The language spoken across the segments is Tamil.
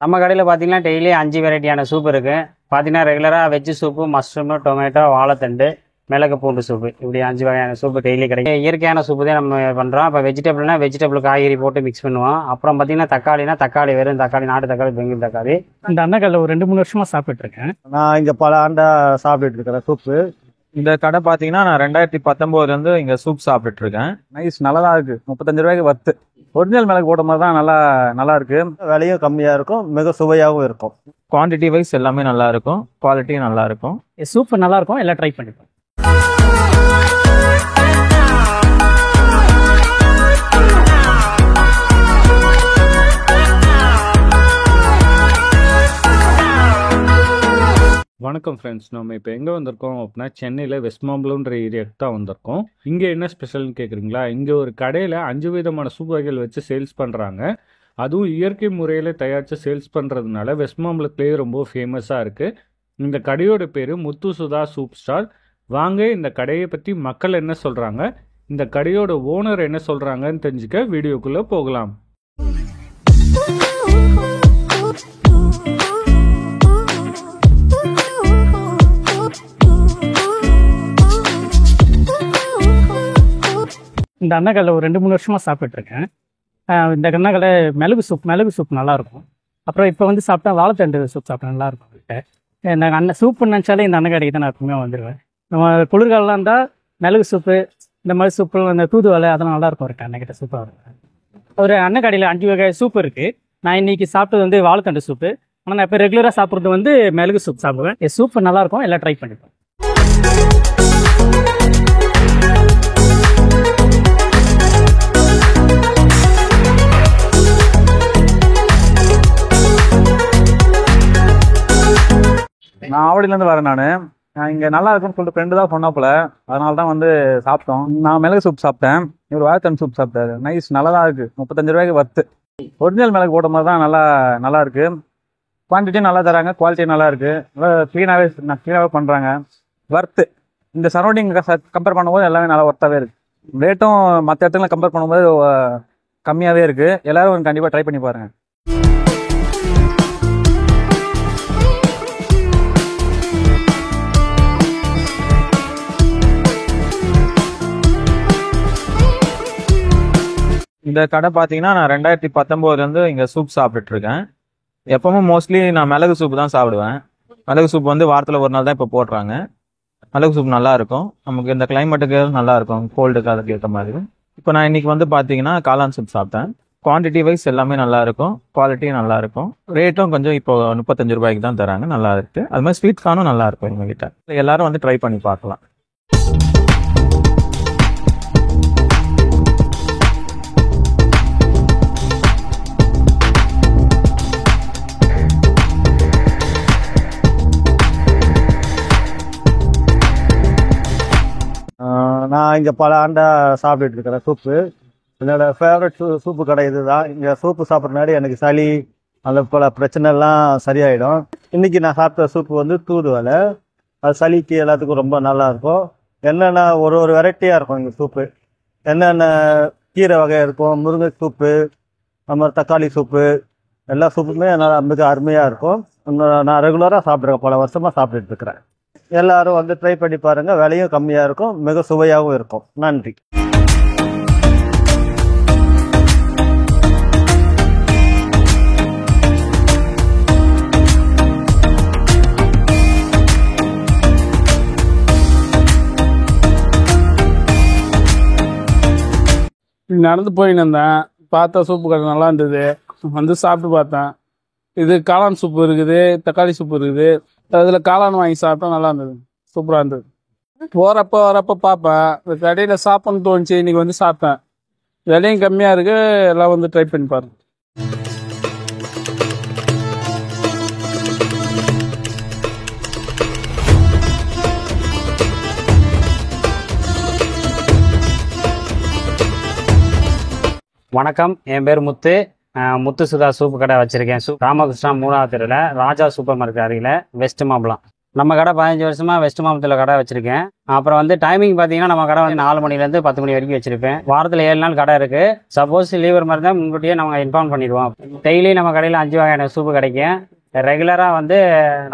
நம்ம கடையில் பார்த்தீங்கன்னா டெய்லி 5 வெரைட்டியான சூப் இருக்குது. பார்த்தீங்கன்னா ரெகுலராக வெஜ்ஜு சூப்பு, மஷ்ரூமு, டொமேட்டோ, வாழைத்தண்டு, மிளகு பூண்டு சூப்பு, இப்படி 5 வகையான சூப்பு டெய்லி கிடைக்கும். இயற்கையான சூப்பு தான் நம்ம பண்ணுறோம். இப்போ வெஜிடபிள் காய்கறி போட்டு மிக்ஸ் பண்ணுவோம். அப்புறம் பார்த்தீங்கன்னா தக்காளி, வெறும் தக்காளி, நாட்டு தக்காளி, பெங்களூர் தக்காளி. இந்த அண்ணக்கல்ல ஒரு 2-3 வருஷமா சாப்பிட்டுருக்கேன். நான் இங்கே பல ஆண்டா சாப்பிட்டுட்டு இருக்கிறேன் சூப்பு. இந்த கடை பார்த்தீங்கன்னா நான் 2019 இங்கே சூப் சாப்பிட்டுட்டு இருக்கேன். நைஸ், நல்லா தான் இருக்கு. 35 ரூபாய்க்கு வர்த்து. ஒரிஜினல் மிளகு போட்ட மாதிரி தான் நல்லா இருக்கு. விலையும் கம்மியாக இருக்கும், மிக சுவையாகவும் இருக்கும். குவான்டிட்டி வைஸ் எல்லாமே நல்லா இருக்கும், குவாலிட்டியும் நல்லா இருக்கும். சூப் நல்லா இருக்கும், எல்லாம் ட்ரை பண்ணிப்போம். வணக்கம் ஃப்ரெண்ட்ஸ், நம்ம இப்போ எங்கே வந்திருக்கோம் அப்படின்னா சென்னையில் வெஸ்ட் மாம்பலம்ன்ற ஏரியாவுக்கு தான் வந்திருக்கோம். இங்கே என்ன ஸ்பெஷல்னு கேட்குறீங்களா? இங்கே ஒரு கடையில் 5 விதமான சூப் வகைகள் வச்சு சேல்ஸ் பண்ணுறாங்க. அதுவும் இயற்கை முறையில் தயாரித்து சேல்ஸ் பண்ணுறதுனால வெஸ்ட் மாம்பலத்துலேயே ரொம்ப ஃபேமஸாக இருக்குது. இந்த கடையோட பேர் முத்து சுதா சூப் ஸ்டால். வாங்க இந்த கடையை பற்றி மக்கள் என்ன சொல்கிறாங்க, இந்த கடையோட ஓனர் என்ன சொல்கிறாங்கன்னு தெரிஞ்சுக்க வீடியோக்குள்ளே போகலாம். இந்த அண்ணக்கல்ல ஒரு 2-3 வருஷமா சாப்பிட்டுருக்கேன். இந்த அண்ணக்கல்ல மிளகு சூப் நல்லாயிருக்கும். அப்புறம் இப்போ வந்து சாப்பிட்டா வாழைத்தண்டு சூப் சாப்பிட்டா நல்லாயிருக்கும். இந்த அண்ணன் சூப்புன்னு நினச்சாலே இந்த அண்ணன் கடைக்கு தான் நான் எப்பவுமே வந்துடுவேன். நம்ம குளிர்காலம்லாம் இருந்தால் மிளகு சூப்பு, இந்த மாதிரி சூப்பு, அந்த தூதுவளை அதெல்லாம் நல்லாயிருக்கும். இருக்கு அண்ணக்கிட்ட சூப்பாக இருக்கும். ஒரு அண்ணன் கடையில் 5 வகை சூப் இருக்குது. நான் இன்னைக்கு சாப்பிட்டது வந்து வாழைத்தண்டு சூப்பு. ஆனால் நான் இப்போ ரெகுலராக சாப்பிட்றது வந்து மிளகு சூப் சாப்பிடுவேன். சூப்பு நல்லாயிருக்கும், எல்லாம் ட்ரை பண்ணிப்பேன். நான் ஆவடியிலேருந்து வரேன். நான் இங்கே நல்லா இருக்குன்னு சொல்லிட்டு ஃப்ரெண்டு தான் சொன்னாப்புல, அதனால தான் வந்து சாப்பிட்டோம். நான் மிளகு சூப் சாப்பிட்டேன், இவர் வாழைத்தண்டு சூப் சாப்பிட்டாரு. நைஸ், நல்லா தான் இருக்குது. 35 ரூபாய்க்கு வர்த்து. ஒரிஜினல் மிளகு போட்ட மாதிரி தான் நல்லா இருக்கு. குவான்டிட்டியும் நல்லா தராங்க, குவாலிட்டியும் நல்லா இருக்குது. நல்லா க்ளீனாகவே பண்ணுறாங்க. வர்த்து. இந்த சரௌண்டிங் கம்பேர் பண்ணும்போது எல்லாமே நல்லா ஒர்த்தாகவே இருக்குது. ரேட்டும் மற்ற இடத்துல கம்பேர் பண்ணும்போது கம்மியாகவே இருக்குது. எல்லோரும் கண்டிப்பாக ட்ரை பண்ணி பாருங்கள். இந்த கடை பார்த்தீங்கன்னா நான் 2019 இங்கே சூப் சாப்பிட்டுட்டு இருக்கேன். எப்பவும் மோஸ்ட்லி நான் மிளகு சூப் தான் சாப்பிடுவேன். மிளகு சூப் வந்து வாரத்தில் ஒரு நாள் தான் இப்போ போடுறாங்க. மிளகு சூப் நல்லா இருக்கும், நமக்கு இந்த கிளைமேட்டுக்கு நல்லா இருக்கும், கோல்டுக்கு அதுக்கு ஏற்ற மாதிரி. இப்போ நான் இன்னைக்கு வந்து பார்த்தீங்கன்னா காளான் சூப் சாப்பிட்டேன். குவான்டிட்டி வைஸ் எல்லாமே நல்லா இருக்கும், குவாலிட்டியும் நல்லா இருக்கும். ரேட்டும் கொஞ்சம் இப்போ 35 ரூபாய்க்கு தான் தராங்க, நல்லா இருக்கு. அது மாதிரி ஸ்வீட் கார்னும் நல்லா இருக்கும் எங்ககிட்ட. எல்லாரும் வந்து ட்ரை பண்ணி பார்க்கலாம். நான் இங்கே பல ஆண்டா சாப்பிட்டுட்டு இருக்கிறேன் சூப்பு. என்னோட ஃபேவரட் சூப்பு கடை இது தான். இங்கே சூப்பு சாப்பிட்றதுனாடி எனக்கு சளி அந்த பல பிரச்சனைலாம் சரியாயிடும். இன்றைக்கி நான் சாப்பிட்ட சூப்பு வந்து தூதுவளை. அது சளிக்கு எல்லாத்துக்கும் ரொம்ப நல்லாயிருக்கும். என்னென்ன ஒரு வெரைட்டியாக இருக்கும் இங்கே சூப்பு. என்னென்ன கீரை வகை இருக்கும், முருங்கை சூப்பு, நம்ம தக்காளி சூப்பு, எல்லா சூப்புமே நல்லா மிக அருமையாக இருக்கும். நான் ரெகுலராக சாப்பிட்ருக்கேன், பல வருஷமாக சாப்பிட்டுட்டு இருக்கிறேன். எல்லாரும் வந்து ட்ரை பண்ணி பாருங்க, விலையும் கம்மியா இருக்கும், மிக சுவையாகவும் இருக்கும். நன்றி. நடந்து போயின்னு இருந்தேன், பார்த்தா சூப்பு கடை நல்லா இருந்தது, வந்து சாப்பிட்டு பார்த்தேன். இது காளான் சூப்பு இருக்குது, தக்காளி சூப்பு இருக்குது. அதில் காளான் வாங்கி சாப்பிட்டா நல்லா இருந்தது, சூப்பராக இருந்தது. வரப்போ பார்ப்பேன், இந்த கடையில் சாப்பிட்ணுன்னு தோணுச்சு, இன்னைக்கு வந்து சாப்பிட்டேன். விலையும் கம்மியாக இருக்கு, எல்லாம் வந்து ட்ரை பண்ணி பாருங்க. வணக்கம், என் பேர் முத்து சுதா சூப்பு கடை வச்சுருக்கேன். ராமகிருஷ்ணா 3வது தெருவில் ராஜா சூப்பர் மார்க்கெட் அருகில் வெஸ்ட் மாம்பலம். நம்ம கடை 15 வருஷமாக வெஸ்ட் மாம்பலத்தில் கடை வச்சுருக்கேன். அப்புறம் வந்து டைமிங் பார்த்தீங்கன்னா நம்ம கடை வந்து 4 மணிலேருந்து 10 மணி வரைக்கும் வச்சுருப்பேன். வாரத்தில் 7 நாள் கடை இருக்குது. சப்போஸ் லீவர் மாதிரி தான் முன்கூட்டியே நம்ம இன்ஃபார்ம் பண்ணிடுவோம். டெய்லி நம்ம கடையில் 5 வகையான சூப்பு கிடைக்கும். ரெகுலராக வந்து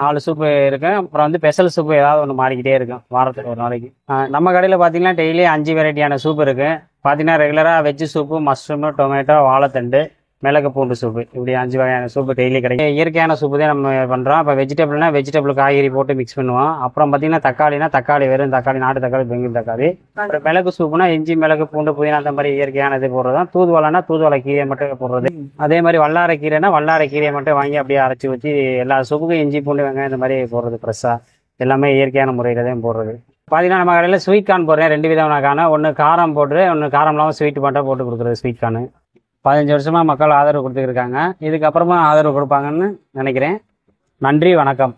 4 சூப்பு இருக்கும். அப்புறம் வந்து ஸ்பெஷல் சூப்பு ஏதாவது ஒன்று மாறிக்கிட்டே இருக்கும் வாரத்தில் ஒரு நாளைக்கு. நம்ம கடையில் பார்த்தீங்கன்னா டெய்லி 5 வெரைட்டியான சூப்பு இருக்குது. பார்த்தீங்கன்னா ரெகுலராக வெஜ்ஜு சூப்பு, மஷ்ரூமு, டொமேட்டோ, வாழைத்தண்டு, மிளகு பூண்டு சூப்பு, இப்படி 5 வகையான சூப்பு டெய்லி கிடைக்கும். இயற்கையான சூப்பு தான் நம்ம பண்ணுறோம். இப்போ வெஜிடபிள்னா வெஜிடபிள் காய்கறி போட்டு மிக்ஸ் பண்ணுவோம். அப்புறம் பார்த்தீங்கன்னா தக்காளினா தக்காளி, வெறும் தக்காளி, நாட்டு தக்காளி, பெங்களூர் தக்காளி. அப்புறம் மிளகு சூப்புனா இஞ்சி, மிளகு, பூண்டு, புதினா, அந்த மாதிரி இயற்கையான இது போடுறது தான். தூதுவளைனா தூதுவளை கீரையை மட்டும் போடுறது. அதே மாதிரி வல்லாரை கீரைனா வல்லாரை கீரையை மட்டும் வாங்கி அப்படியே அரைச்சி ஊற்றி எல்லா சூப்புக்கும் இஞ்சி, பூண்டு, வெங்காயம் இந்த மாதிரி போடுறது. ஃப்ரெஷ்ஷாக எல்லாமே இயற்கையான முறையில் தான் போடுறது. பார்த்தீங்கன்னா நம்ம கடையில் ஸ்வீட் கார்ன் போடுறேன். 2 விதமான கார்னு, ஒன்று காரம் போட்டு, ஒன்று காரம் இல்லாமல் ஸ்வீட் மட்டும் போட்டு கொடுக்குறது ஸ்வீட் கார்னு. 15 வருஷமாக மக்கள் ஆதரவு கொடுத்துருக்காங்க. இதுக்கப்புறமா ஆதரவு கொடுப்பாங்கன்னு நினைக்கிறேன். நன்றி, வணக்கம்.